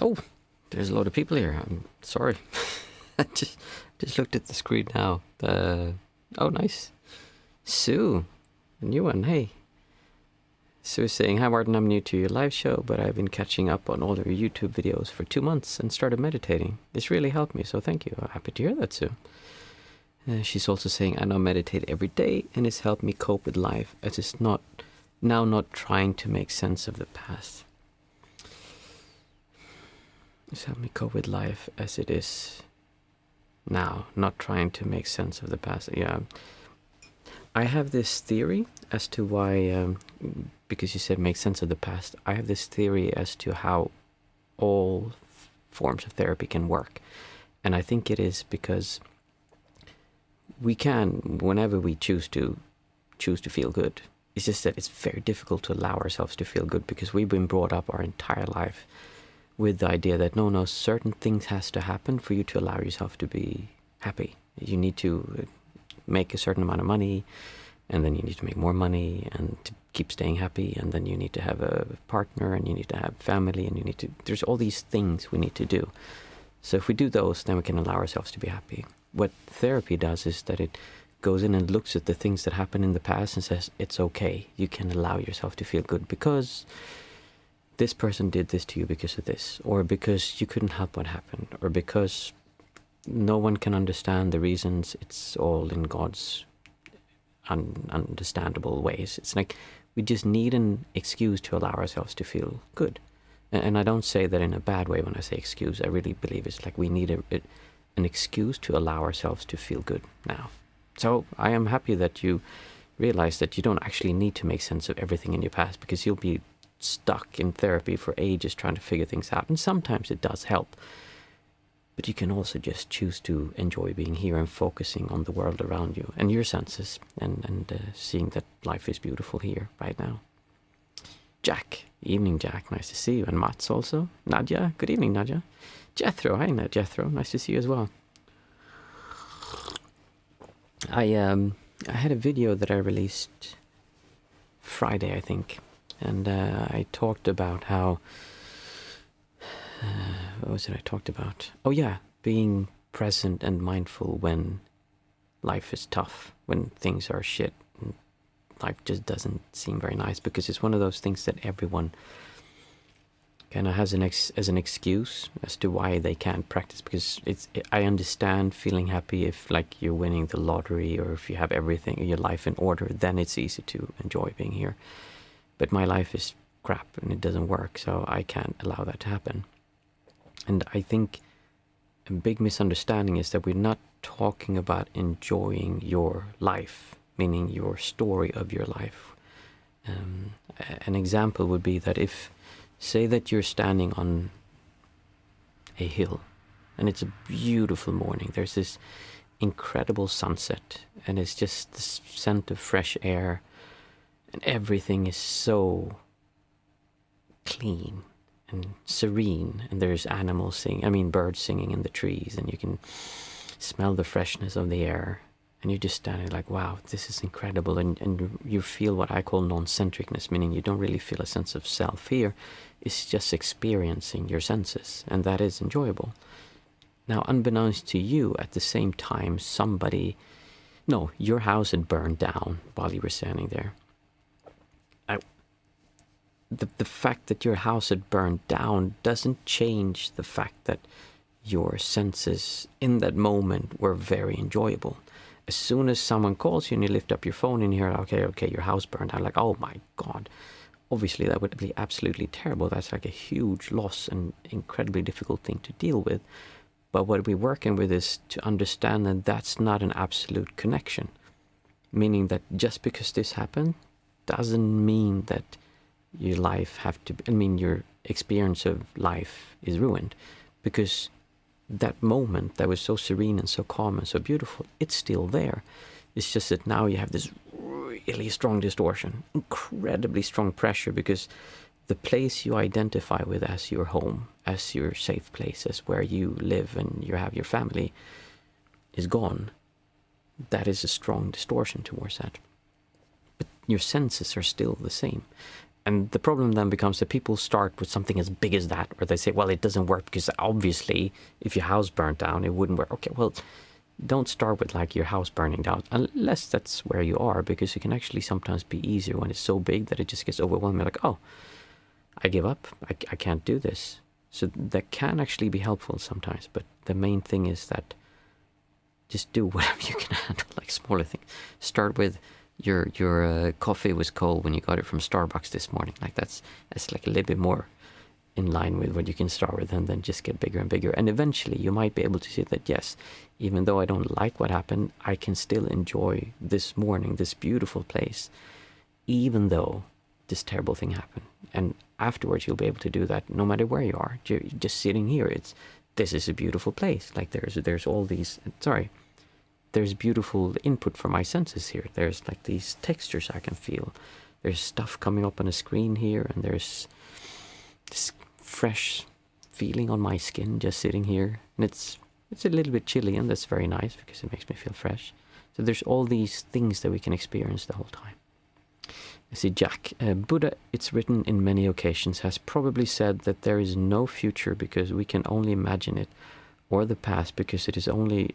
Oh, there's a lot of people here. I'm sorry. I just looked at the screen now. Oh, nice. Sue, a new one. Hey. Sue is saying, hi Martin, I'm new to your live show, but I've been catching up on all your YouTube videos for 2 months and started meditating. This really helped me, so thank you. I'm happy to hear that, Sue. She's also saying, I now meditate every day and it's helped me cope with life as it's not trying to make sense of the past. It's helped me cope with life as it is now, not trying to make sense of the past. Yeah. I have this theory as to why, because you said make sense of the past, I have this theory as to how all forms of therapy can work. And I think it is because we can, whenever we choose to feel good. It's just that it's very difficult to allow ourselves to feel good because we've been brought up our entire life with the idea that no, certain things has to happen for you to allow yourself to be happy. You need to make a certain amount of money, and then you need to make more money and to keep staying happy, and then you need to have a partner, and you need to have family, and there's all these things we need to do. So if we do those, then we can allow ourselves to be happy. What therapy does is that it goes in and looks at the things that happened in the past and says, it's okay, you can allow yourself to feel good because this person did this to you because of this, or because you couldn't help what happened, or because no one can understand the reasons. It's all in God's understandable ways. It's like we just need an excuse to allow ourselves to feel good. And I don't say that in a bad way when I say excuse. I really believe it's like we need an excuse to allow ourselves to feel good now. So I am happy that you realize that you don't actually need to make sense of everything in your past, because you'll be stuck in therapy for ages trying to figure things out. And sometimes it does help. But you can also just choose to enjoy being here and focusing on the world around you and your senses and seeing that life is beautiful here right now. Jack. Evening, Jack. Nice to see you. And Mats also. Nadia. Good evening, Nadia. Jethro. Hi, Jethro. Nice to see you as well. I had a video that I released Friday, I think. And I talked about how... what was it I talked about? Oh yeah, being present and mindful when life is tough, when things are shit, and life just doesn't seem very nice, because it's one of those things that everyone kind of has as an excuse as to why they can't practice. Because I understand feeling happy if like you're winning the lottery, or if you have everything in your life in order, then it's easy to enjoy being here. But my life is crap and it doesn't work, so I can't allow that to happen. And I think a big misunderstanding is that we're not talking about enjoying your life, meaning your story of your life. An example would be that if, say that you're standing on a hill and it's a beautiful morning, there's this incredible sunset and it's just this scent of fresh air and everything is so clean and serene, and there's birds singing in the trees, and you can smell the freshness of the air, and you're just standing like, wow, this is incredible. And you feel what I call non-centricness, meaning you don't really feel a sense of self here. It's just experiencing your senses, and that is enjoyable. Now, unbeknownst to you, at the same time, your house had burned down while you were standing there. The fact that your house had burned down doesn't change the fact that your senses in that moment were very enjoyable. As soon as someone calls you and you lift up your phone and you hear, okay, your house burned down, like, oh my God. Obviously, that would be absolutely terrible. That's like a huge loss and incredibly difficult thing to deal with. But what we're working with is to understand that that's not an absolute connection. Meaning that just because this happened doesn't mean that your experience of life is ruined, because that moment that was so serene and so calm and so beautiful, it's still there. It's just that now you have this really strong distortion, incredibly strong pressure, because the place you identify with as your home, as your safe place, as where you live and you have your family, is gone. That is a strong distortion towards that. But your senses are still the same. And the problem then becomes that people start with something as big as that, where they say, well, it doesn't work because obviously if your house burnt down, it wouldn't work. Okay, well, don't start with like your house burning down, unless that's where you are, because it can actually sometimes be easier when it's so big that it just gets overwhelming. Like, oh, I give up. I can't do this. So that can actually be helpful sometimes. But the main thing is that just do whatever you can handle, like smaller things. Start with your coffee was cold when you got it from Starbucks this morning. Like that's like a little bit more in line with what you can start with, and then just get bigger and bigger. And eventually you might be able to see that, yes, even though I don't like what happened, I can still enjoy this morning, this beautiful place, even though this terrible thing happened. And afterwards you'll be able to do that no matter where you are. You're just sitting here, this is a beautiful place. Like there's all these, there's beautiful input from my senses here. There's like these textures I can feel. There's stuff coming up on a screen here, and there's this fresh feeling on my skin just sitting here. And it's a little bit chilly, and that's very nice because it makes me feel fresh. So there's all these things that we can experience the whole time. I see Jack. Buddha, it's written in many occasions, has probably said that there is no future because we can only imagine it, or the past because it is only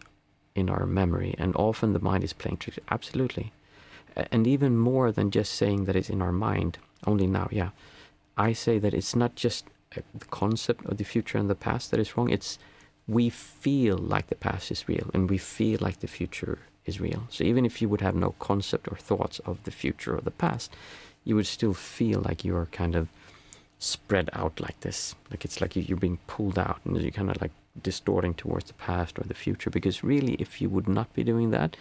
in our memory, and often the mind is playing tricks. Absolutely. And even more than just saying that it's in our mind, only now, yeah. I say that it's not just the concept of the future and the past that is wrong, it's we feel like the past is real, and we feel like the future is real. So even if you would have no concept or thoughts of the future or the past, you would still feel like you're kind of spread out like this. Like it's like you're being pulled out, and you're kind of like distorting towards the past or the future. Because really, if you would not be doing that,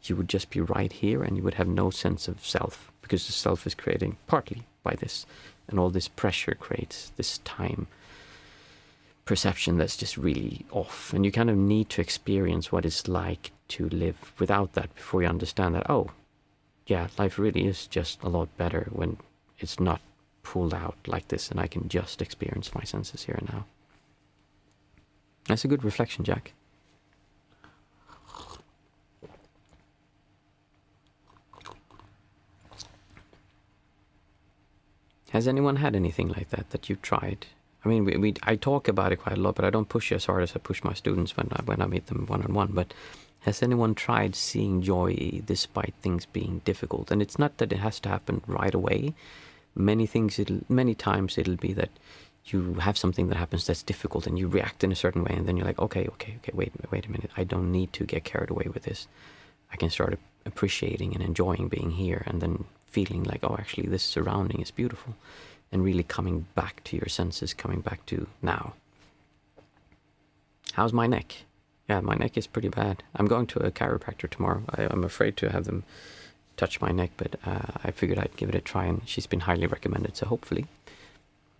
you would just be right here, and you would have no sense of self, because the self is creating partly by this, and all this pressure creates this time perception that's just really off. And you kind of need to experience what it's like to live without that before you understand that, oh yeah, life really is just a lot better when it's not pulled out like this, and I can just experience my senses here and now. That's a good reflection, Jack. Has anyone had anything like that you've tried? I mean, I talk about it quite a lot, but I don't push as hard as I push my students when I meet them one-on-one. But has anyone tried seeing joy despite things being difficult? And it's not that it has to happen right away. Many times it'll be that you have something that happens that's difficult, and you react in a certain way, and then you're like, okay, wait a minute. I don't need to get carried away with this. I can start appreciating and enjoying being here, and then feeling like, oh, actually this surrounding is beautiful, and really coming back to your senses, coming back to now. How's my neck? Yeah, my neck is pretty bad. I'm going to a chiropractor tomorrow. I'm afraid to have them touch my neck, but I figured I'd give it a try, and she's been highly recommended, so hopefully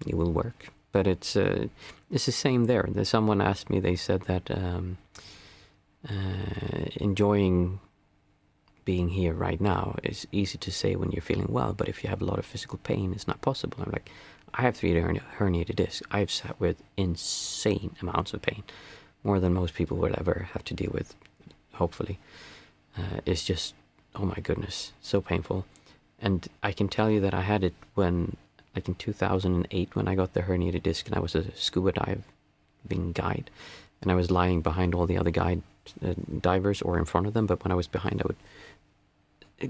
it will work. But it's the same there. Someone asked me, they said that enjoying being here right now is easy to say when you're feeling well, but if you have a lot of physical pain, it's not possible. I'm like, I have 3 herniated discs. I've sat with insane amounts of pain, more than most people will ever have to deal with, hopefully. It's just, oh my goodness, so painful. And I can tell you that I had it when, like in 2008, when I got the herniated disc, and I was a scuba diving guide, and I was lying behind all the other divers or in front of them, but when I was behind, I would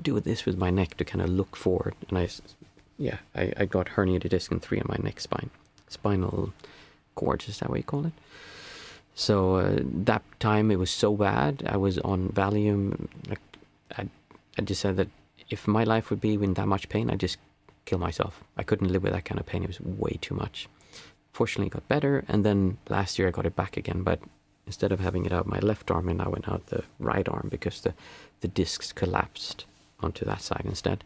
do this with my neck to kind of look forward, and I got herniated disc in 3 on my neck spinal cords, is that what you call it? So that time it was so bad. I was on Valium. Like I just said that if my life would be in that much pain, I'd just kill myself. I couldn't live with that kind of pain. It was way too much. Fortunately, it got better, and then last year I got it back again, but instead of having it out my left arm, it now went out the right arm, because the discs collapsed onto that side instead.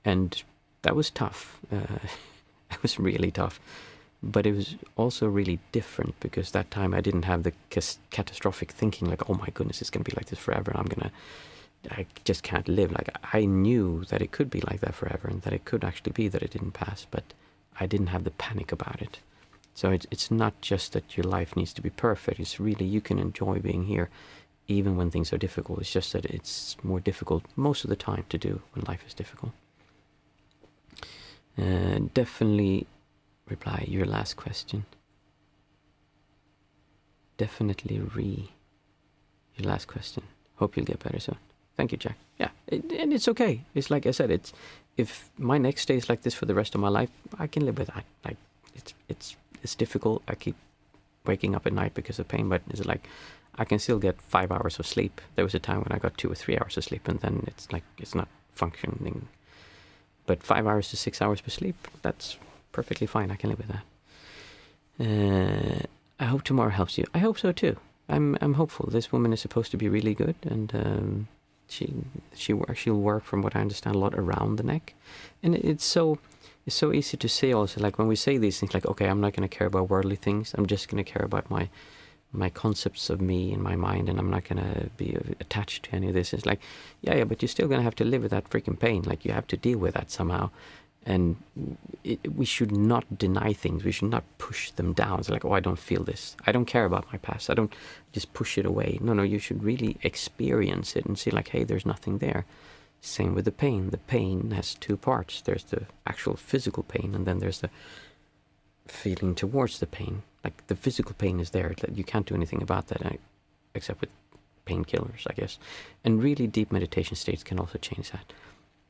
And that was tough. It was really tough. But it was also really different, because that time I didn't have the catastrophic thinking like, oh my goodness, it's going to be like this forever. I just can't live. Like, I knew that it could be like that forever, and that it could actually be that it didn't pass, but I didn't have the panic about it. So it's not just that your life needs to be perfect. It's really, you can enjoy being here even when things are difficult. It's just that it's more difficult most of the time to do when life is difficult. Definitely reply your last question. Definitely your last question. Hope you'll get better soon. Thank you, Jack. Yeah, and it's okay. It's like I said. If my neck stays like this for the rest of my life, I can live with that. Like it's difficult. I keep waking up at night because of pain, but it's like I can still get 5 hours of sleep. There was a time when I got 2 or 3 hours of sleep, and then it's like it's not functioning. But 5 hours to 6 hours per sleep, that's perfectly fine. I can live with that. I hope tomorrow helps you. I hope so too. I'm hopeful. This woman is supposed to be really good, and she'll work, from what I understand, a lot around the neck, and it's so easy to say also. Like when we say these things, like, okay, I'm not going to care about worldly things. I'm just going to care about my concepts of me in my mind, and I'm not going to be attached to any of this. It's like, yeah, but you're still going to have to live with that freaking pain. Like you have to deal with that somehow. And we should not deny things. We should not push them down. It's like, oh, I don't feel this. I don't care about my past. I don't just push it away. No, you should really experience it and see like, hey, there's nothing there. Same with the pain. The pain has two parts. There's the actual physical pain, and then there's the feeling towards the pain. Like the physical pain is there. You can't do anything about that except with painkillers, I guess. And really deep meditation states can also change that.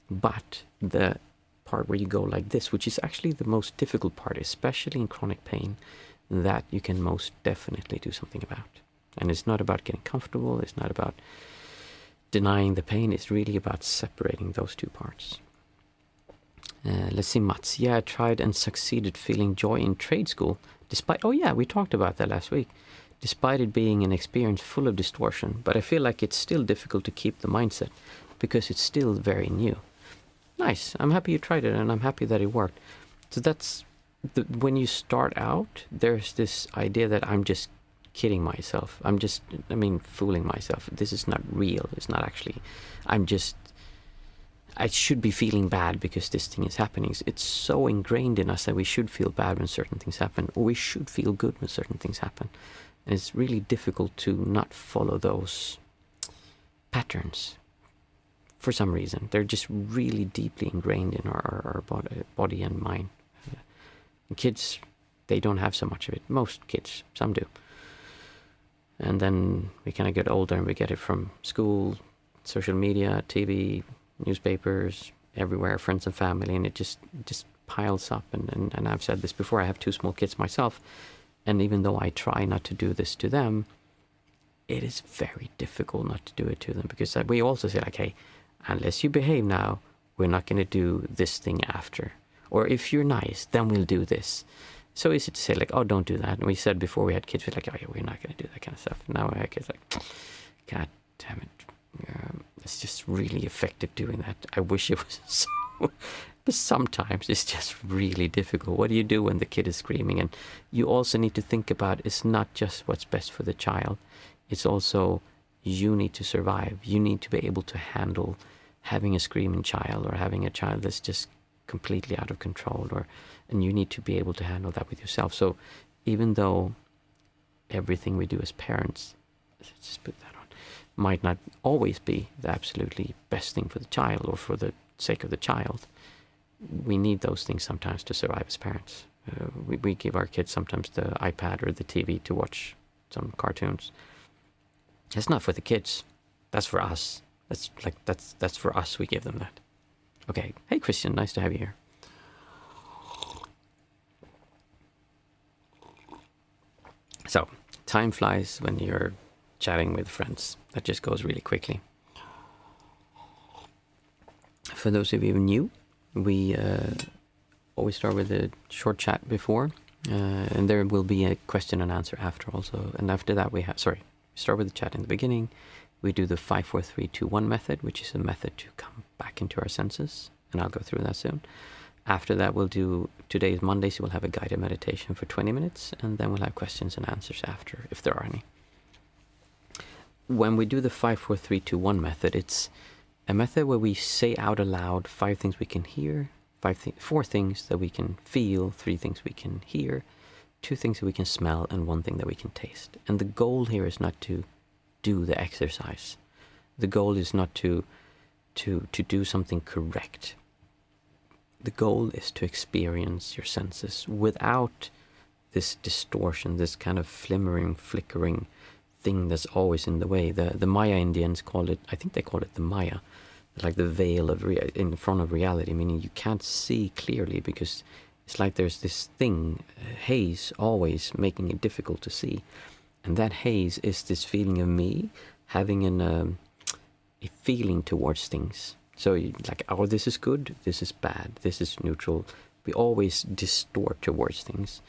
But the part where you go like this, which is actually the most difficult part, especially in chronic pain, that you can most definitely do something about. And it's not about getting comfortable, it's not about denying the pain, it's really about separating those two parts. Let's see, Mats. Yeah, I tried and succeeded feeling joy in trade school, despite, oh yeah, we talked about that last week, despite it being an experience full of distortion, but I feel like it's still difficult to keep the mindset, because it's still very new. Nice. I'm happy you tried it, and I'm happy that it worked. So that's when you start out, there's this idea that I'm just kidding myself. Fooling myself. This is not real. It's not actually. I should be feeling bad because this thing is happening. It's so ingrained in us that we should feel bad when certain things happen, or we should feel good when certain things happen. And it's really difficult to not follow those patterns. For some reason, they're just really deeply ingrained in our body and mind. And kids, they don't have so much of it. Most kids, some do. And then we kind of get older and we get it from school, social media, TV, newspapers, everywhere, friends and family, and it just piles up. And I've said this before, I have 2 small kids myself, and even though I try not to do this to them, it is very difficult not to do it to them, because we also say like, hey, unless you behave now, we're not going to do this thing after. Or if you're nice, then we'll do this. So easy to say like, oh, don't do that. And we said before we had kids, we're like, oh yeah, we're not going to do that kind of stuff. Now we have kids like, God damn it. It's just really effective doing that. I wish it was so. But sometimes it's just really difficult. What do you do when the kid is screaming? And you also need to think about, it's not just what's best for the child. It's also, you need to survive. You need to be able to handle having a screaming child, or having a child that's just completely out of control, and you need to be able to handle that with yourself. So even though everything we do as parents, let's just put that on, might not always be the absolutely best thing for the child or for the sake of the child, we need those things sometimes to survive as parents. We give our kids sometimes the iPad or the TV to watch some cartoons. It's not for the kids. That's for us. That's for us. We give them that. Okay. Hey, Christian. Nice to have you here. So, time flies when you're chatting with friends. That just goes really quickly. For those of you new, we always start with a short chat before, and there will be a question and answer after also. And after that, we start with the chat in the beginning. We do the 5, 4, 3, 2, 1 method, which is a method to come back into our senses, and I'll go through that soon. After that, we'll do, today is Monday, so we'll have a guided meditation for 20 minutes, and then we'll have questions and answers after, if there are any. When we do the 5, 4, 3, 2, 1 method, it's a method where we say out aloud 5 things we can hear, 4 things that we can feel, 3 things we can hear, 2 things that we can smell, and 1 thing that we can taste. And the goal here is not to do the exercise. The goal is not to do something correct. the goal is to experience your senses without this distortion, this kind of flickering thing that's always in the way. The Maya Indians call it, I think they call it the Maya, like the veil of in front of reality, meaning you can't see clearly because it's like there's this thing, haze, always making it difficult to see. And that haze is this feeling of me having a feeling towards things. So like, oh, this is good, this is bad, this is neutral. We always distort towards things.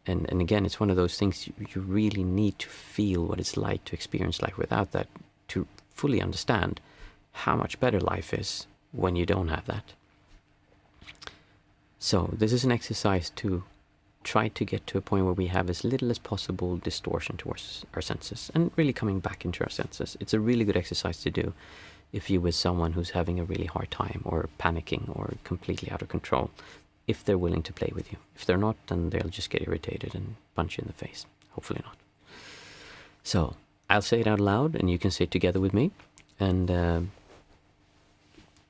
And again, it's one of those things you really need to feel what it's like to experience life without that, to fully understand how much better life is when you don't have that. So this is an exercise to try to get to a point where we have as little as possible distortion towards our senses and really coming back into our senses. It's a really good exercise to do if you're with someone who's having a really hard time or panicking or completely out of control, if they're willing to play with you. If they're not, then they'll just get irritated and punch you in the face. Hopefully not. So I'll say it out loud and you can say it together with me, and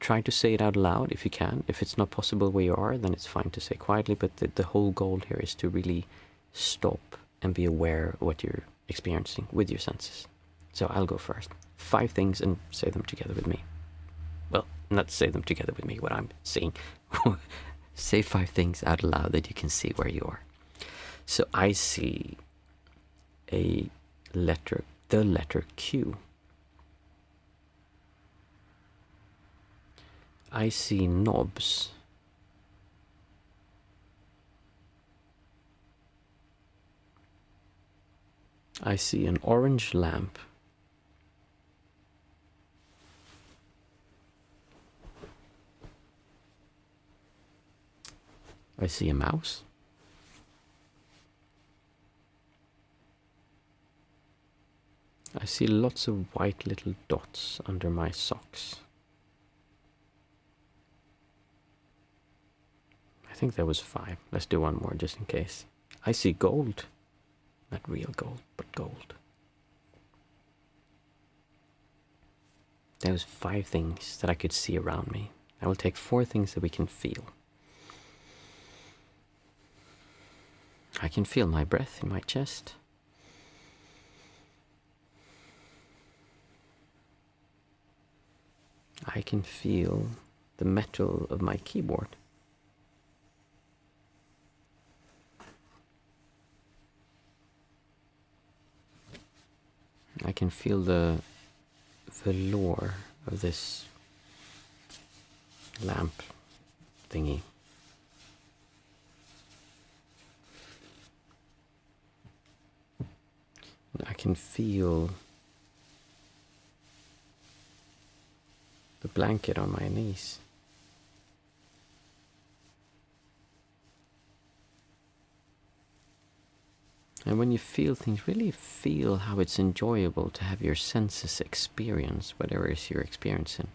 try to say it out loud if you can. If it's not possible where you are, then it's fine to say quietly, but the whole goal here is to really stop and be aware of what you're experiencing with your senses. So I'll go first. 5 things, and say them together with me. Well, not say them together with me, what I'm saying. Say 5 things out loud that you can see where you are. So I see the letter Q. I see knobs. I see an orange lamp. I see a mouse. I see lots of white little dots under my socks. I think that was 5. Let's do one more just in case. I see gold. Not real gold, but gold. There was 5 things that I could see around me. I will take 4 things that we can feel. I can feel my breath in my chest. I can feel the metal of my keyboard. I can feel the velour of this lamp thingy. I can feel the blanket on my knees. And when you feel things, really feel how it's enjoyable to have your senses experience whatever it is you're experiencing.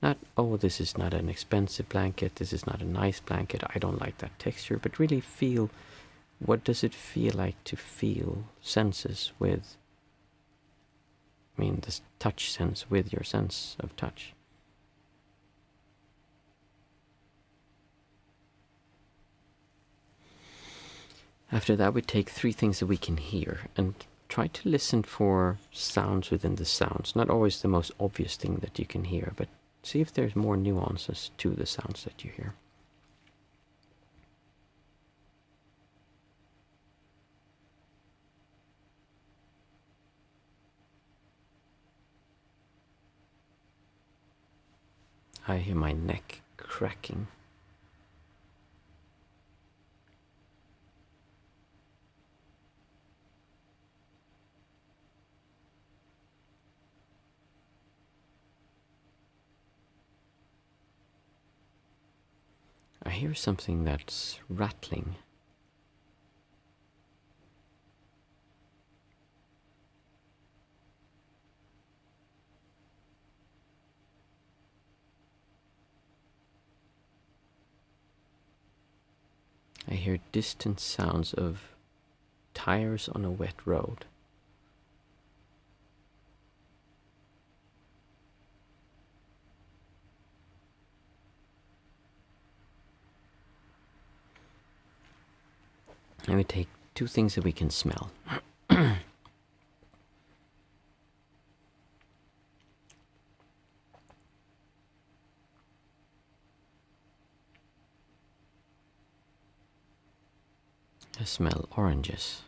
Not, oh, this is not an expensive blanket, this is not a nice blanket, I don't like that texture, but really feel, what does it feel like to feel senses with, this touch sense with your sense of touch. After that, we take 3 things that we can hear and try to listen for sounds within the sounds. Not always the most obvious thing that you can hear, but see if there's more nuances to the sounds that you hear. I hear my neck cracking. I hear something that's rattling. I hear distant sounds of tires on a wet road. And we take two things that we can smell. I smell oranges.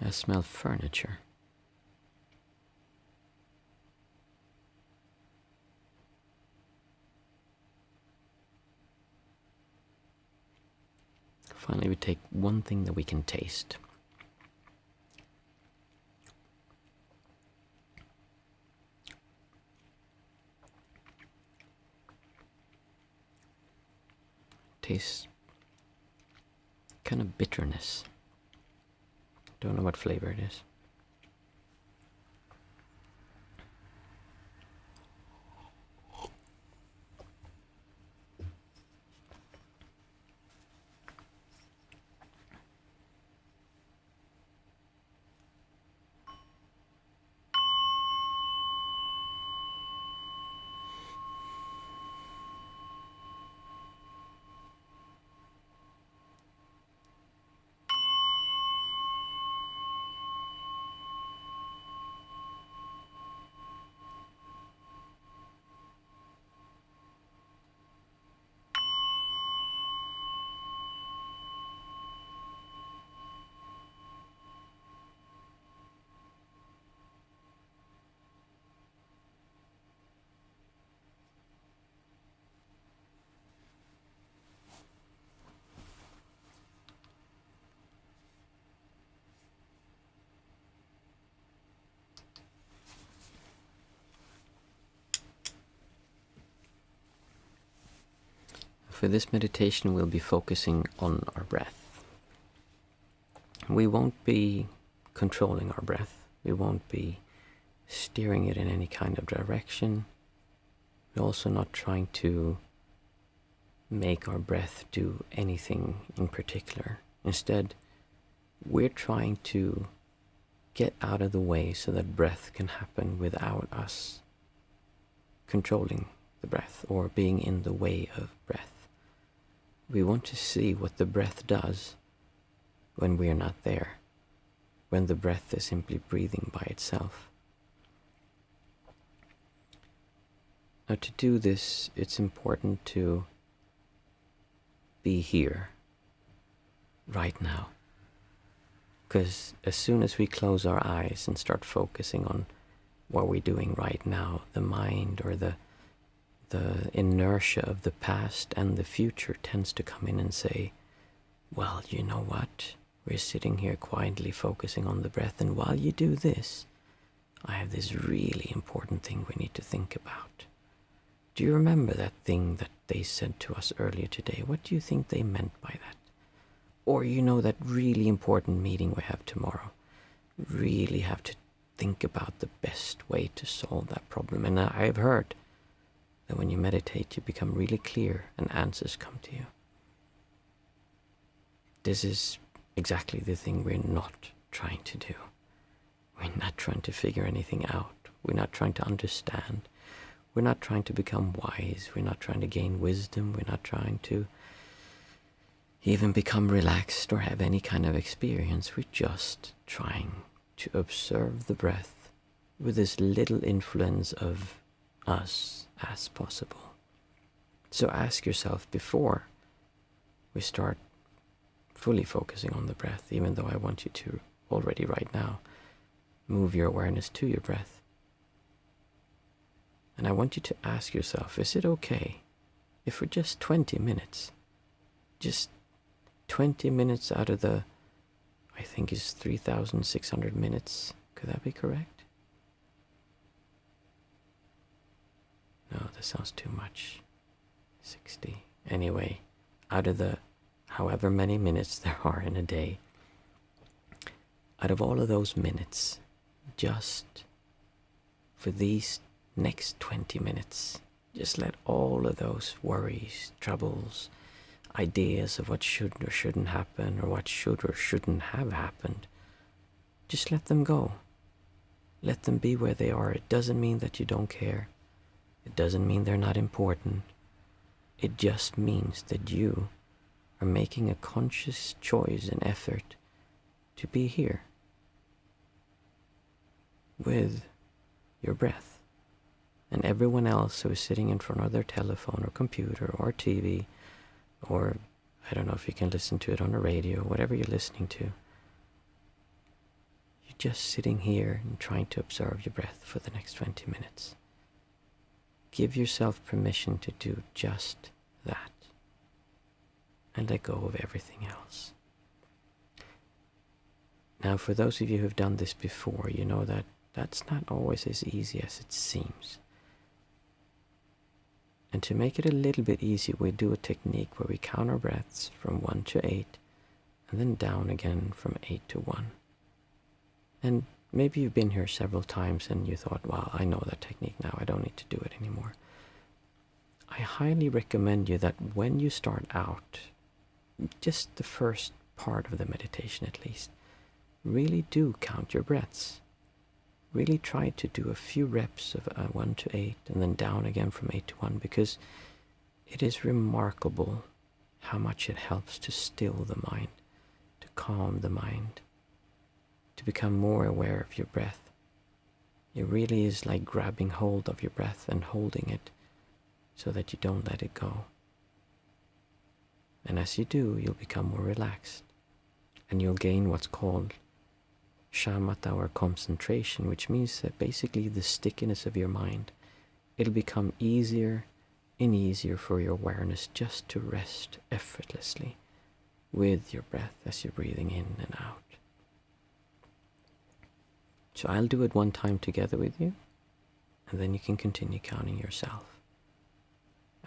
I smell furniture. Finally, we take one thing that we can taste. Tastes kind of bitterness. Don't know what flavor it is. For this meditation, we'll be focusing on our breath. We won't be controlling our breath. We won't be steering it in any kind of direction. We're also not trying to make our breath do anything in particular. Instead, we're trying to get out of the way so that breath can happen without us controlling the breath or being in the way of breath. We want to see what the breath does when we are not there, when the breath is simply breathing by itself. Now, to do this, it's important to be here, right now. Because as soon as we close our eyes and start focusing on what we're doing right now, the mind or the inertia of the past and the future tends to come in and say, well, you know what? We're sitting here quietly focusing on the breath, and while you do this, I have this really important thing we need to think about. Do you remember that thing that they said to us earlier today? What do you think they meant by that? Or that really important meeting we have tomorrow. Really have to think about the best way to solve that problem. And I've heard that when you meditate, you become really clear and answers come to you. This is exactly the thing we're not trying to do. We're not trying to figure anything out. We're not trying to understand. We're not trying to become wise. We're not trying to gain wisdom. We're not trying to even become relaxed or have any kind of experience. We're just trying to observe the breath with as little influence of us as possible. So ask yourself before we start fully focusing on the breath, even though I want you to already right now move your awareness to your breath. And I want you to ask yourself, is it okay if for just 20 minutes, just 20 minutes out of the, I think is 3,600 minutes, could that be correct? No, that sounds too much. 60. Anyway, out of the however many minutes there are in a day, out of all of those minutes, just for these next 20 minutes, Just let all of those worries, troubles, ideas of what should or shouldn't happen, or what should or shouldn't have happened, just let them go. Let them be where they are. It doesn't mean that you don't care. It doesn't mean they're not important. It just means that you are making a conscious choice and effort to be here with your breath. And everyone else who is sitting in front of their telephone or computer or TV, or I don't know if you can listen to it on the radio, whatever you're listening to, you're just sitting here and trying to observe your breath for the next 20 minutes. Give yourself permission to do just that, and let go of everything else. Now, for those of you who have done this before, you know that that's not always as easy as it seems. And to make it a little bit easier, we do a technique where we count our breaths from 1 to 8, and then down again from 8 to 1. And maybe you've been here several times and you thought, wow, I know that technique now, I don't need to do it anymore. I highly recommend you that when you start out, just the first part of the meditation at least, really do count your breaths. Really try to do a few reps of 1 to 8 and then down again from 8 to 1, because it is remarkable how much it helps to still the mind, to calm the mind, to become more aware of your breath. It really is like grabbing hold of your breath and holding it so that you don't let it go. And as you do, you'll become more relaxed, and you'll gain what's called shamatha, or concentration, which means that basically the stickiness of your mind, it'll become easier and easier for your awareness just to rest effortlessly with your breath as you're breathing in and out. So I'll do it one time together with you, and then you can continue counting yourself.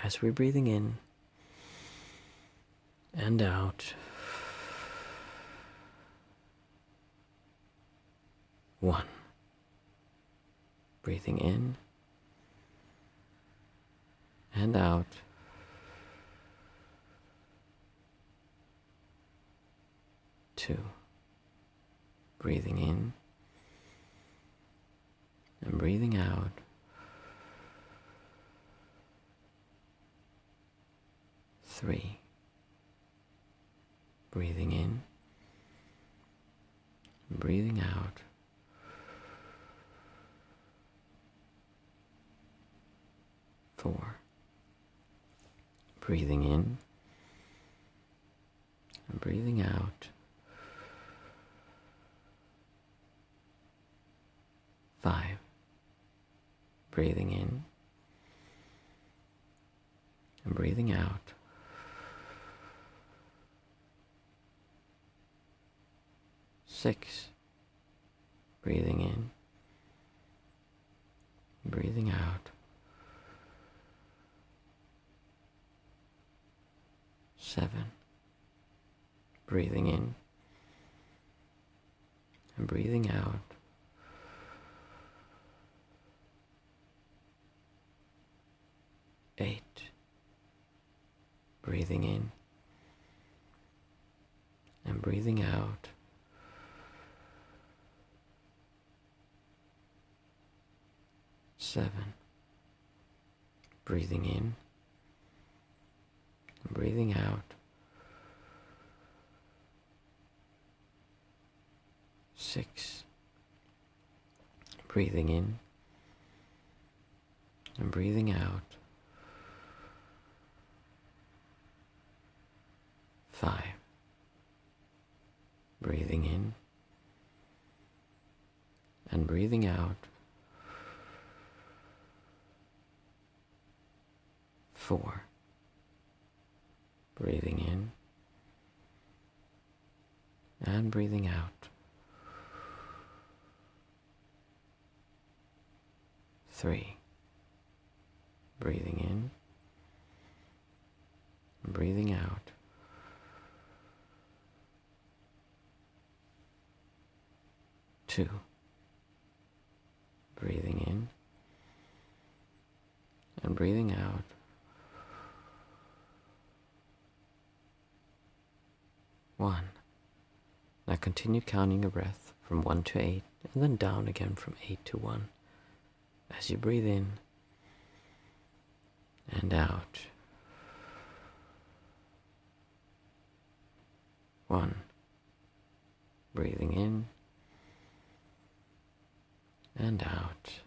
As we're breathing in and out, 1. Breathing in and out. 2. Breathing in and breathing out. 3. Breathing in and breathing out. 4. Breathing in and breathing out. 5. Breathing in and breathing out. 6. Breathing in, breathing out. 7. Breathing in and breathing out. 8. Breathing in and breathing out. 7. Breathing in and breathing out. 6. Breathing in and breathing out. 5. Breathing in and breathing out. 4. Breathing in and breathing out. 3. Breathing in and breathing out. 2. Breathing in and breathing out. One. Now continue counting your breath from 1 to 8 and then down again from 8 to 1 as you breathe in and out. 1. Breathing in and out.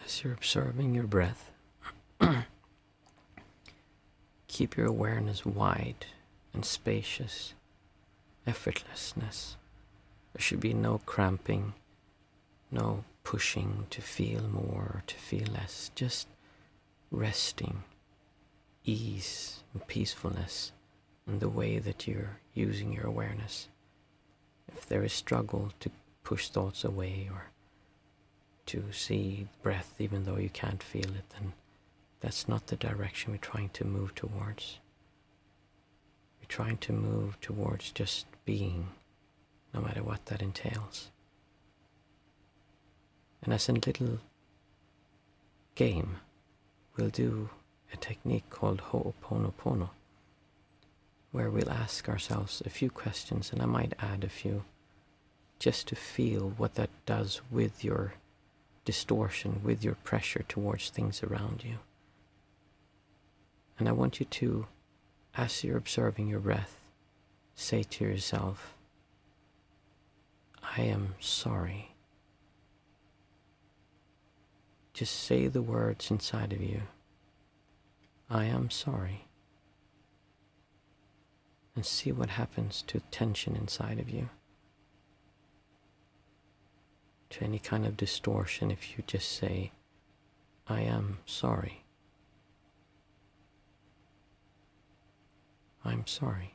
As you're observing your breath, keep your awareness wide and spacious, effortlessness. There should be no cramping, no pushing to feel more or to feel less, just resting, ease and peacefulness in the way that you're using your awareness. If there is struggle to push thoughts away or to see breath even though you can't feel it, then that's not the direction we're trying to move towards. We're trying to move towards just being, no matter what that entails. And as a little game, we'll do a technique called Ho'oponopono, where we'll ask ourselves a few questions, and I might add a few, just to feel what that does with your distortion, with your pressure towards things around you. And I want you to, as you're observing your breath, say to yourself, I am sorry. Just say the words inside of you. I am sorry. And see what happens to tension inside of you. To any kind of distortion if you just say, I am sorry. I'm sorry.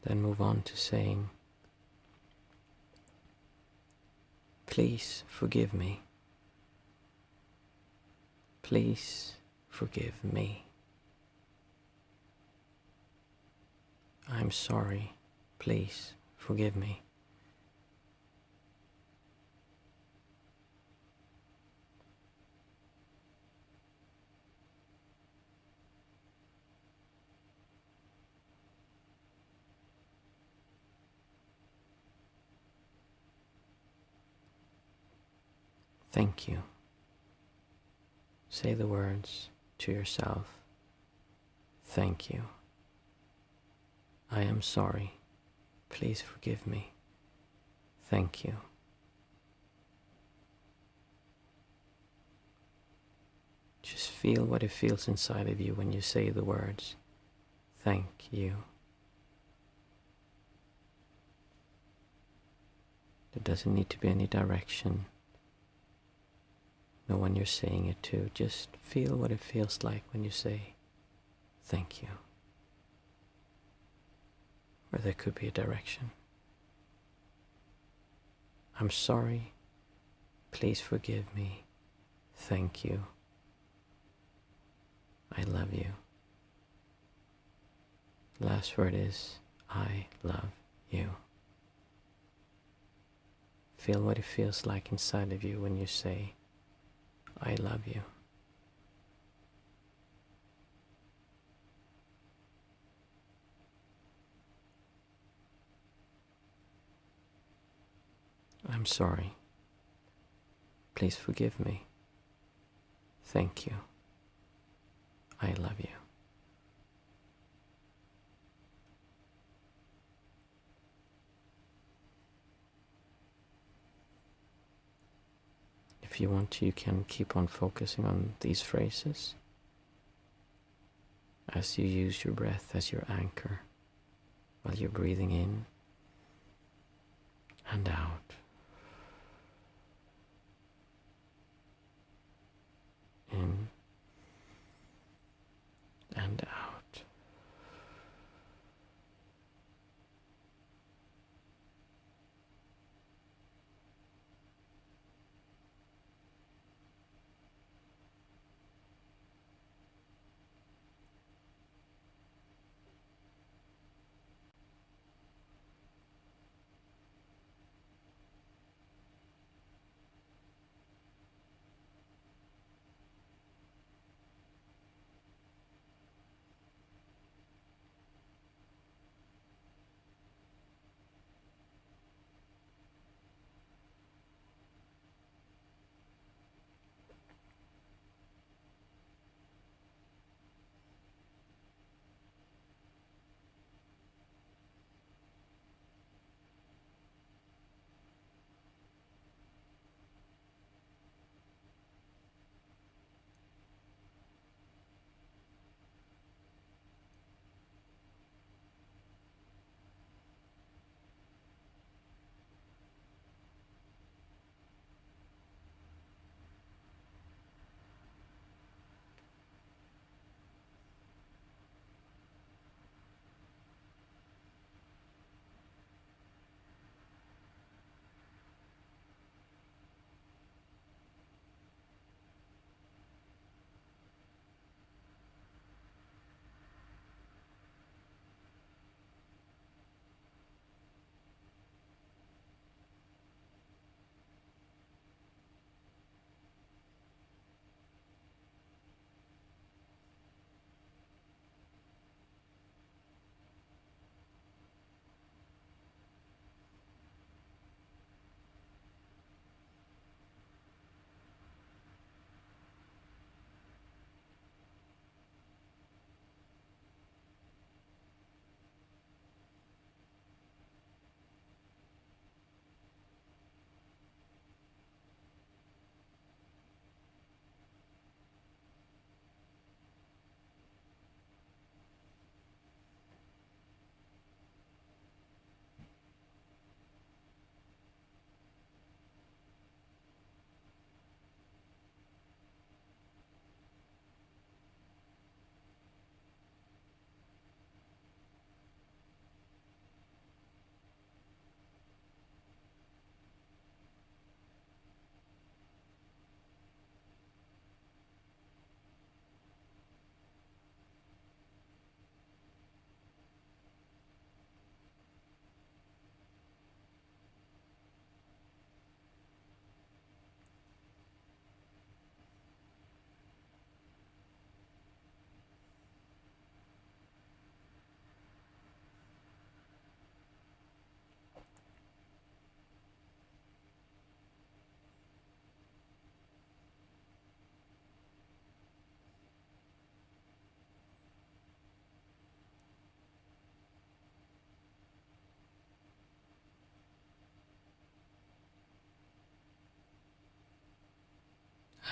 Then move on to saying, please forgive me. Please forgive me. I'm sorry. Please forgive me. Thank you. Say the words to yourself. Thank you. I am sorry. Please forgive me. Thank you. Just feel what it feels inside of you when you say the words, thank you. There doesn't need to be any direction. No one you're saying it to. Just feel what it feels like when you say, thank you. Or there could be a direction. I'm sorry. Please forgive me. Thank you. I love you. Last word is, I love you. Feel what it feels like inside of you when you say, I love you. I'm sorry. Please forgive me. Thank you. I love you. If you want to, you can keep on focusing on these phrases as you use your breath as your anchor while you're breathing in and out. In and out.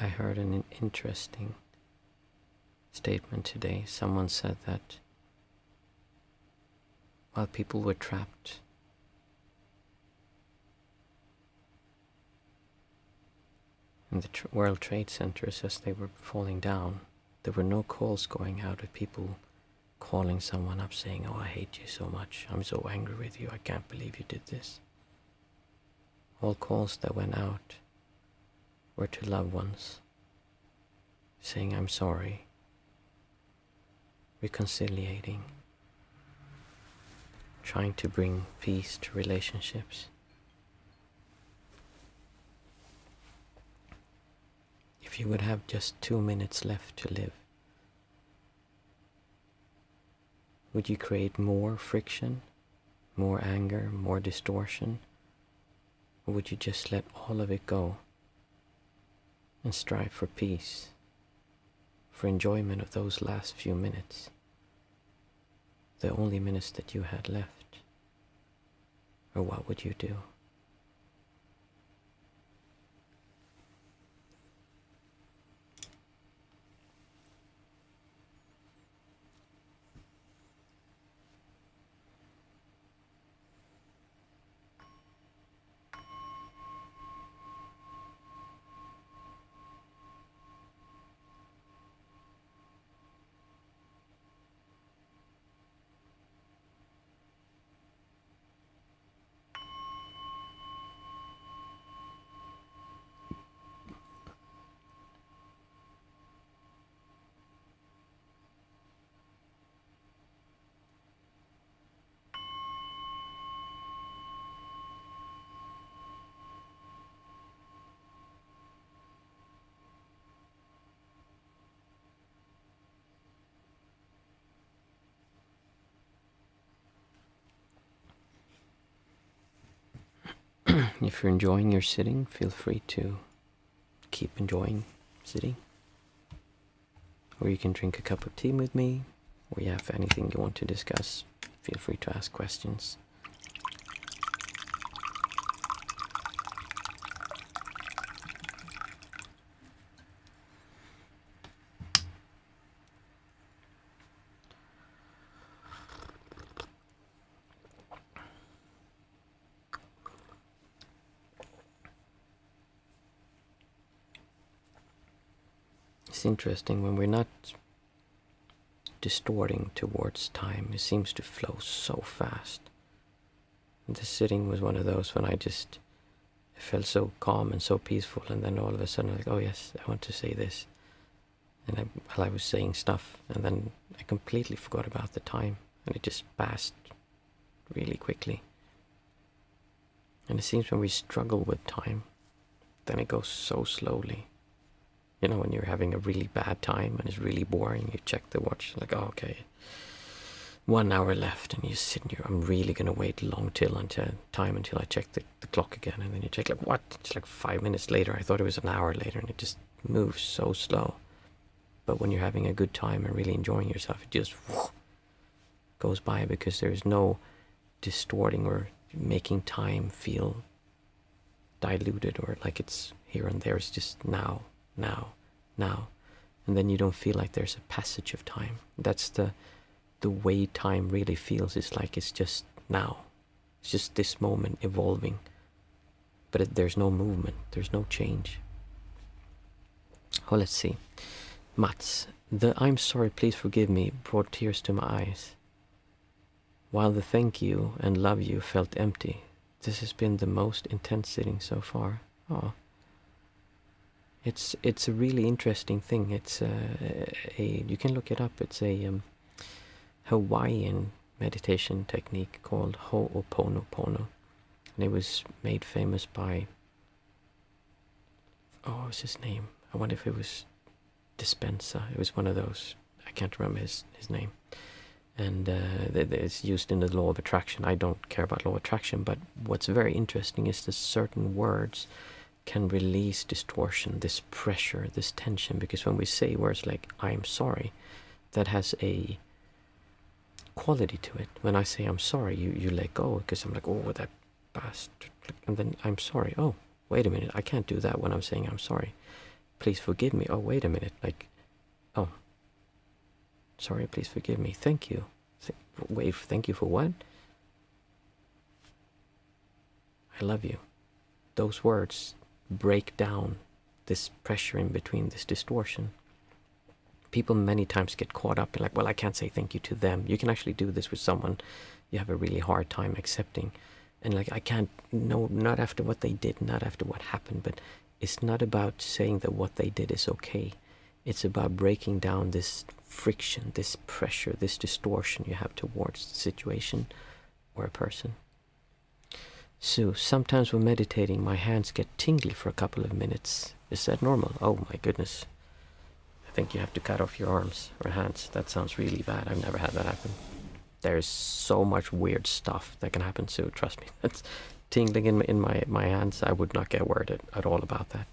I heard an interesting statement today. Someone said that while people were trapped in the World Trade Centers as they were falling down, there were no calls going out of people calling someone up saying, "Oh, I hate you so much. I'm so angry with you. I can't believe you did this." All calls that went out were to loved ones, saying, "I'm sorry," reconciliating, trying to bring peace to relationships. If you would have just 2 minutes left to live, would you create more friction, more anger, more distortion? Or would you just let all of it go and strive for peace, for enjoyment of those last few minutes, the only minutes that you had left? Or what would you do? If you're enjoying your sitting, feel free to keep enjoying sitting. Or you can drink a cup of tea with me, or you have anything you want to discuss, feel free to ask questions. It's interesting when we're not distorting towards time, it seems to flow so fast. And the sitting was one of those when I felt so calm and so peaceful, and then all of a sudden like, oh yes, I want to say this. And while I was saying stuff, and then I completely forgot about the time, and it just passed really quickly. And it seems when we struggle with time, then it goes so slowly. You know, when you're having a really bad time and it's really boring, you check the watch, like, oh, okay, 1 hour left, and you sit and I'm really going to wait until I check the clock again, and then you check, like, what? It's like 5 minutes later, I thought it was an hour later, and it just moves so slow. But when you're having a good time and really enjoying yourself, it just goes by, because there's no distorting or making time feel diluted or like it's here and there. It's just now. And then you don't feel like there's a passage of time. That's the way time really feels. It's like it's just now. It's just this moment evolving. But there's no movement. There's no change. Oh, let's see. Mats, the "I'm sorry, please forgive me" brought tears to my eyes, while the "thank you" and "love you" felt empty. This has been the most intense sitting so far. Oh. It's a really interesting thing. It's you can look it up. It's a Hawaiian meditation technique called Ho'oponopono, and it was made famous by, what was his name? I wonder if it was Dispenza. It was one of those. I can't remember his name. And it's used in the law of attraction. I don't care about law of attraction, but what's very interesting is that certain words can release distortion, this pressure, this tension, because when we say words like "I'm sorry," that has a quality to it. When I say "I'm sorry," you let go, because I'm like, oh, that bastard, and then "I'm sorry." Oh, wait a minute, I can't do that when I'm saying "I'm sorry." please forgive me. Oh, wait a minute. Like, oh, sorry, please forgive me. Thank you. Wait, thank you for what? I love you. Those words break down this pressure in between, this distortion. People many times get caught up in like, well, I can't say thank you to them. You can actually do this with someone you have a really hard time accepting. And like, I can't, no, not after what they did, not after what happened, but it's not about saying that what they did is okay. It's about breaking down this friction, this pressure, this distortion you have towards the situation or a person. So sometimes when meditating, my hands get tingly for a couple of minutes. Is that normal? Oh my goodness. I think you have to cut off your arms or hands. That sounds really bad. I've never had that happen. There's so much weird stuff that can happen, so trust me. That's tingling in my hands. I would not get worried at all about that.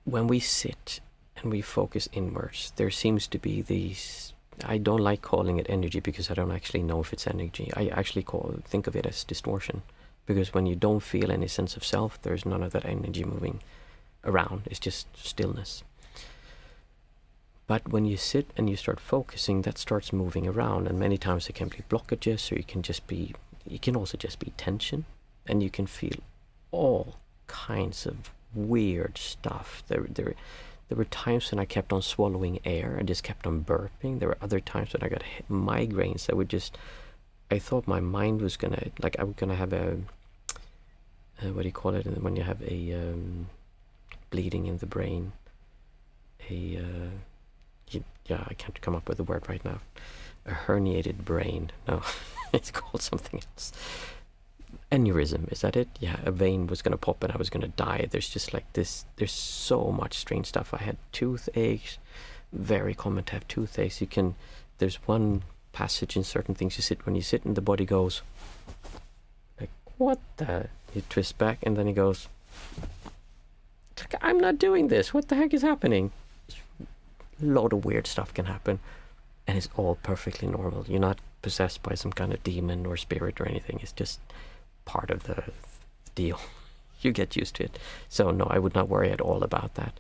When we sit and we focus inwards, there seems to be these, I don't like calling it energy because I don't actually know if it's energy. I actually think of it as distortion, because when you don't feel any sense of self, there's none of that energy moving around. It's just stillness. But when you sit and you start focusing, that starts moving around, and many times it can be blockages, or it can also just be tension, and you can feel all kinds of weird stuff. There were times when I kept on swallowing air. I just kept on burping. There were other times when I got migraines that I thought my mind was gonna, like, I was gonna have a what do you call it when you have a bleeding in the brain, I can't come up with the word right now. A herniated brain. No, it's called something else. Aneurysm, is that it? Yeah, a vein was going to pop and I was going to die. There's just like this, there's so much strange stuff. I had toothaches, very common to have toothaches. There's one passage in certain things when you sit and the body goes, like, what the? You twist back and then he goes, I'm not doing this. What the heck is happening? A lot of weird stuff can happen, and it's all perfectly normal. You're not possessed by some kind of demon or spirit or anything. It's just part of the deal. You get used to it. So no, I would not worry at all about that.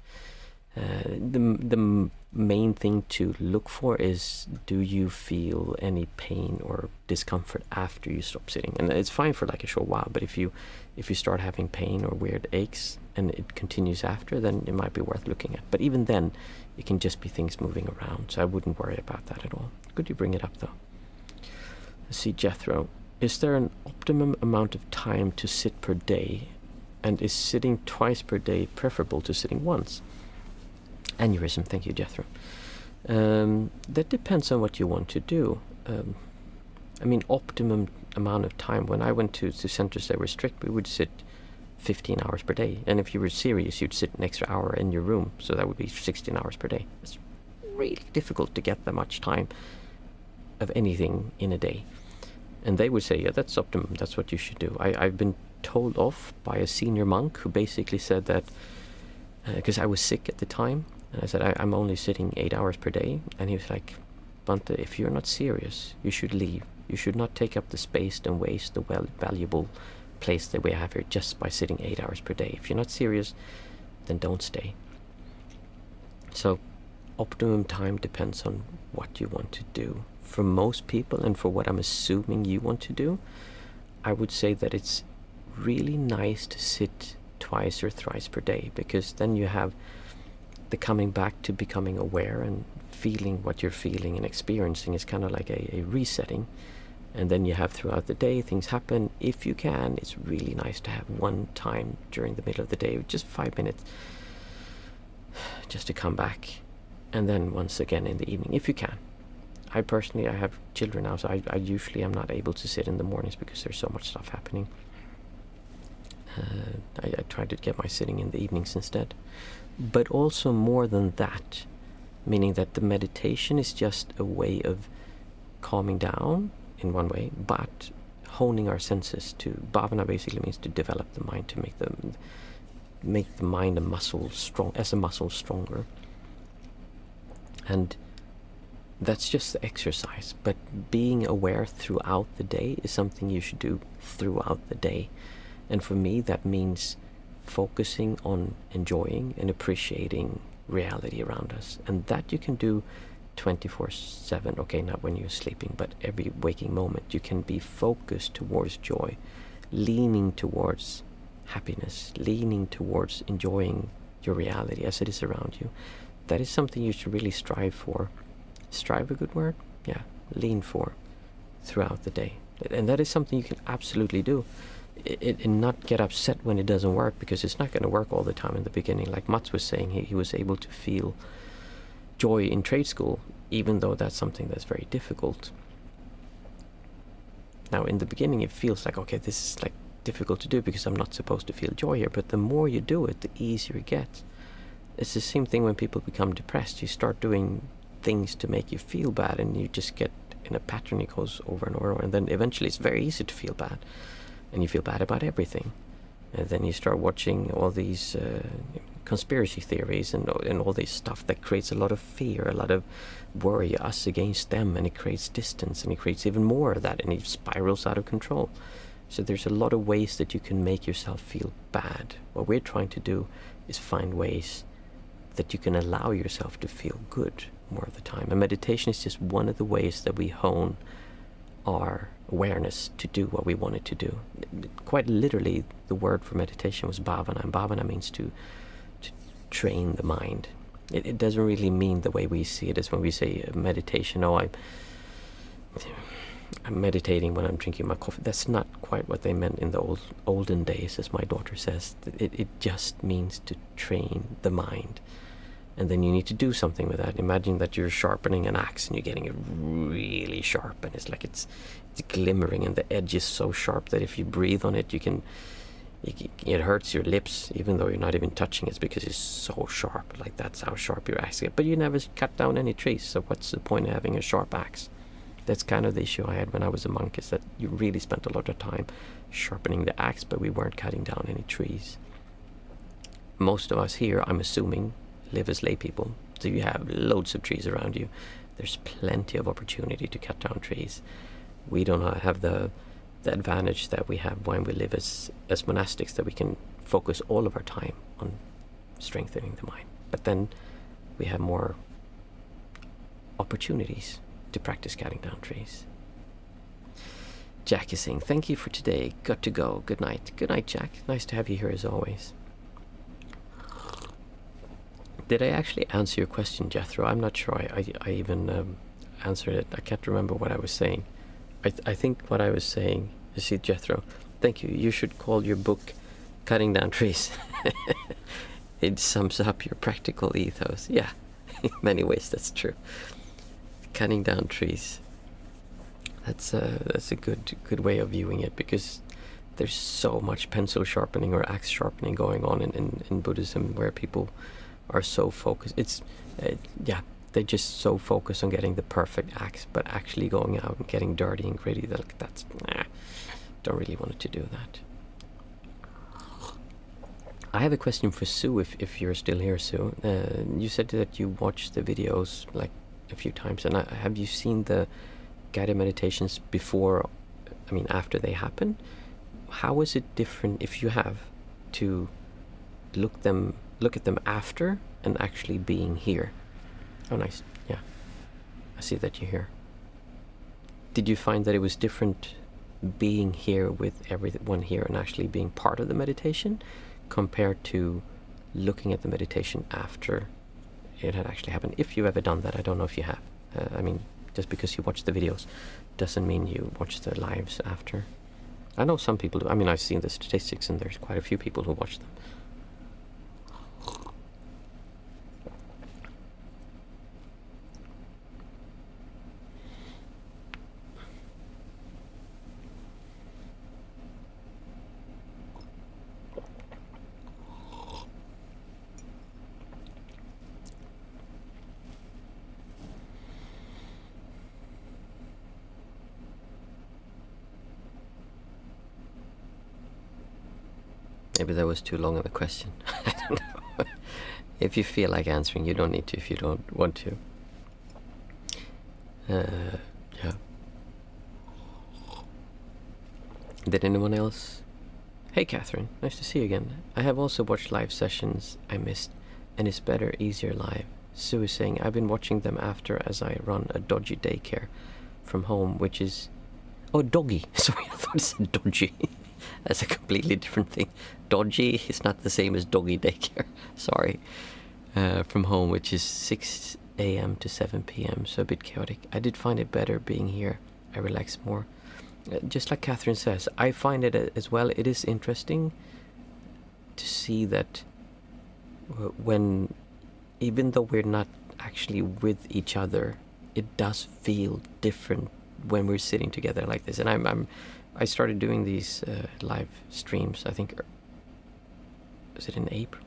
The main thing to look for is, do you feel any pain or discomfort after you stop sitting? And it's fine for like a short while, but if you start having pain or weird aches and it continues after, then it might be worth looking at. But even then, it can just be things moving around, so I wouldn't worry about that at all. Could you bring it up though? Let's see, Jethro. Is there an optimum amount of time to sit per day? And is sitting twice per day preferable to sitting once? Aneurysm, thank you, Jethro. That depends on what you want to do. Optimum amount of time. When I went to centers that were strict, we would sit 15 hours per day. And if you were serious, you'd sit an extra hour in your room. So that would be 16 hours per day. It's really difficult to get that much time of anything in a day. And they would say, yeah, that's optimum. That's what you should do. I've been told off by a senior monk who basically said that, because I was sick at the time, and I said, I'm only sitting 8 hours per day. And he was like, Bante, if you're not serious, you should leave. You should not take up the space and waste the valuable place that we have here just by sitting 8 hours per day. If you're not serious, then don't stay. So optimum time depends on what you want to do. For most people, and for what I'm assuming you want to do, I would say that it's really nice to sit twice or thrice per day, because then you have the coming back to becoming aware and feeling what you're feeling and experiencing. Is kind of like a resetting. And then you have throughout the day, things happen. If you can, it's really nice to have one time during the middle of the day, just 5 minutes, just to come back. And then once again in the evening, if you can. I have children now, so I usually am not able to sit in the mornings because there's so much stuff happening. I try to get my sitting in the evenings instead. But also more than that, meaning that the meditation is just a way of calming down in one way, but honing our senses to, bhavana basically means to develop the mind, to make the mind a muscle stronger. And that's just the exercise, but being aware throughout the day is something you should do throughout the day. And for me, that means focusing on enjoying and appreciating reality around us. And that you can do 24/7. Okay, not when you're sleeping, but every waking moment. You can be focused towards joy, leaning towards happiness, leaning towards enjoying your reality as it is around you. That is something you should really strive for. Strive, a good word? Yeah, lean for throughout the day. And that is something you can absolutely do. And not get upset when it doesn't work, because it's not going to work all the time in the beginning. Like Mats was saying, he was able to feel joy in trade school, even though that's something that's very difficult. Now, in the beginning, it feels like, okay, this is like difficult to do because I'm not supposed to feel joy here. But the more you do it, the easier it gets. It's the same thing when people become depressed. You start doing things to make you feel bad, and you just get in a pattern. It goes over and over, and then eventually it's very easy to feel bad, and you feel bad about everything. And then you start watching all these conspiracy theories and all this stuff that creates a lot of fear, a lot of worry, us against them, and it creates distance, and it creates even more of that, and it spirals out of control. So there's a lot of ways that you can make yourself feel bad. What we're trying to do is find ways that you can allow yourself to feel good more of the time. And meditation is just one of the ways that we hone our awareness to do what we want it to do. Quite literally, the word for meditation was bhavana, and bhavana means to train the mind. It doesn't really mean the way we see it as when we say meditation, oh, I'm meditating when I'm drinking my coffee. That's not quite what they meant in the olden days, as my daughter says. It just means to train the mind. And then you need to do something with that. Imagine that you're sharpening an axe and you're getting it really sharp, and it's like it's glimmering, and the edge is so sharp that if you breathe on it, it hurts your lips, even though you're not even touching it, because it's so sharp. Like, that's how sharp your axe is. But you never cut down any trees, so what's the point of having a sharp axe? That's kind of the issue I had when I was a monk, is that you really spent a lot of time sharpening the axe, but we weren't cutting down any trees. Most of us here, I'm assuming, live as lay people, so you have loads of trees around you. There's plenty of opportunity to cut down trees. We don't have the advantage that we have when we live as monastics, that we can focus all of our time on strengthening the mind. But then we have more opportunities to practice cutting down trees. Jack is saying, thank you for today. Got to go. Good night. Good night, Jack. Nice to have you here as always. Did I actually answer your question, Jethro? I'm not sure I even answered it. I can't remember what I was saying. I think what I was saying, you see, Jethro, thank you. You should call your book Cutting Down Trees. It sums up your practical ethos. Yeah, in many ways that's true. Cutting down trees. That's a good way of viewing it, because there's so much pencil sharpening or axe sharpening going on in Buddhism, where people are so focused. They're just so focused on getting the perfect axe, but actually going out and getting dirty and gritty, don't really want to do that. I have a question for Sue, if you're still here, Sue. You said that you watched the videos like a few times, and have you seen the guided meditations before, after they happen? How is it different, if you have, to look at them after and actually being here? Oh, nice. Yeah, I see that you're here. Did you find that it was different being here with everyone here and actually being part of the meditation compared to looking at the meditation after it had actually happened? If you've ever done that, I don't know if you have. Just because you watch the videos doesn't mean you watch the lives after. I know some people do. I've seen the statistics, and there's quite a few people who watch them. Maybe that was too long of a question. I don't know. If you feel like answering, you don't need to if you don't want to. Yeah. Did anyone else Hey Catherine, nice to see you again. I have also watched live sessions I missed, and it's better, easier live. Sue is saying I've been watching them after as I run a dodgy daycare from home, which is... Oh, doggy. Sorry, I thought it said dodgy. That's a completely different thing. Dodgy is not the same as doggy daycare. Sorry. From home, which is 6 a.m. to 7 p.m., so a bit chaotic. I did find it better being here. I relax more. Just like Catherine says, I find it as well. It is interesting to see that when, even though we're not actually with each other, it does feel different when we're sitting together like this. And I started doing these live streams, I think, was it in April?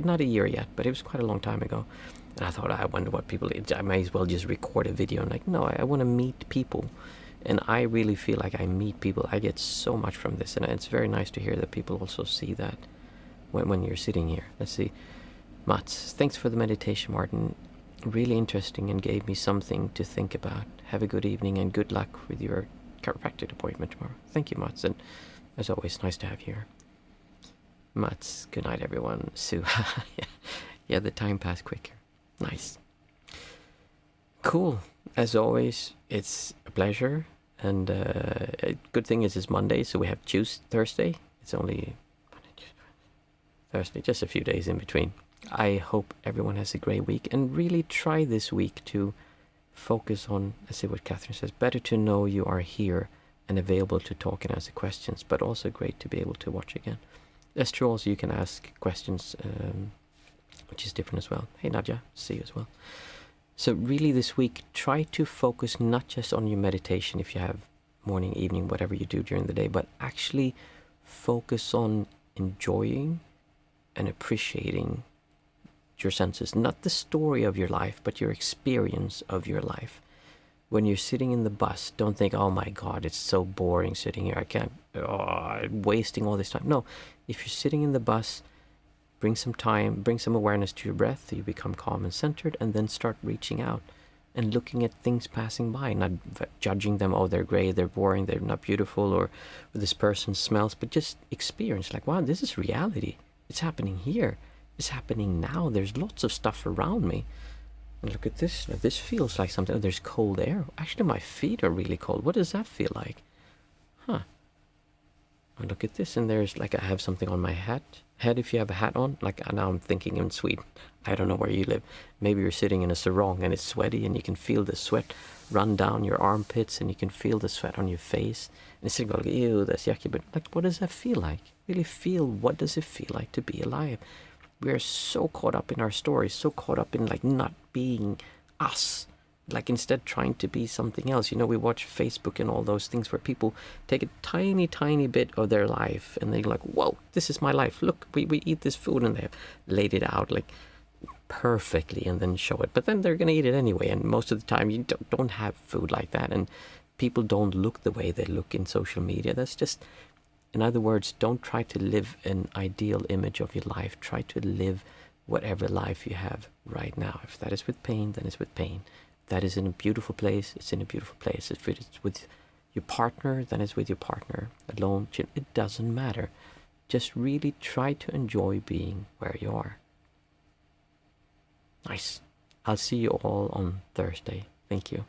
Not a year yet, but it was quite a long time ago. And I thought, I wonder what people... I may as well just record a video. And like, no, I want to meet people. And I really feel like I meet people. I get so much from this. And it's very nice to hear that people also see that when you're sitting here. Let's see. Mats, thanks for the meditation, Martin. Really interesting and gave me something to think about. Have a good evening and good luck with your chiropractic appointment tomorrow. Thank you, Mats. And as always, nice to have you here. Mats, good night, everyone. Sue, yeah, the time passed quicker. Nice. Cool. As always, it's a pleasure. And a good thing is it's Monday, so we have Thursday. It's only Monday, Tuesday, Thursday, just a few days in between. I hope everyone has a great week, and really try this week to focus on, let's see what Catherine says, better to know you are here and available to talk and answer questions, but also great to be able to watch again. That's true. Also, you can ask questions, which is different as well. Hey, Nadja, see you as well. So really this week, try to focus not just on your meditation if you have morning, evening, whatever you do during the day, but actually focus on enjoying and appreciating your senses. Not the story of your life, but your experience of your life. When you're sitting in the bus, don't think, oh my God, it's so boring sitting here. I can't, I'm wasting all this time. No, if you're sitting in the bus, bring some time, bring some awareness to your breath, so you become calm and centered, and then start reaching out and looking at things passing by, not judging them, oh, they're gray, they're boring, they're not beautiful, or this person smells, but just experience, like, wow, this is reality. It's happening here. It's happening now. There's lots of stuff around me. And look at this. This feels like something. Oh, there's cold air. Actually, my feet are really cold. What does that feel like? Huh. And look at this. And there's like, I have something on my head, if you have a hat on. Like, now I'm thinking in Sweden. I don't know where you live. Maybe you're sitting in a sarong and it's sweaty and you can feel the sweat run down your armpits and you can feel the sweat on your face. And it's like, ew, that's yucky. But like, what does that feel like? Really feel, what does it feel like to be alive? We are so caught up in our stories, so caught up in like not being us, like instead trying to be something else. You know, we watch Facebook and all those things where people take a tiny, tiny bit of their life and they're like, whoa, this is my life. Look, we eat this food, and they have laid it out like perfectly and then show it. But then they're going to eat it anyway. And most of the time you don't have food like that. And people don't look the way they look in social media. That's just... In other words, don't try to live an ideal image of your life. Try to live whatever life you have right now. If that is with pain, then it's with pain. If that is in a beautiful place, it's in a beautiful place. If it's with your partner, then it's with your partner. Alone, it doesn't matter. Just really try to enjoy being where you are. Nice. I'll see you all on Thursday. Thank you.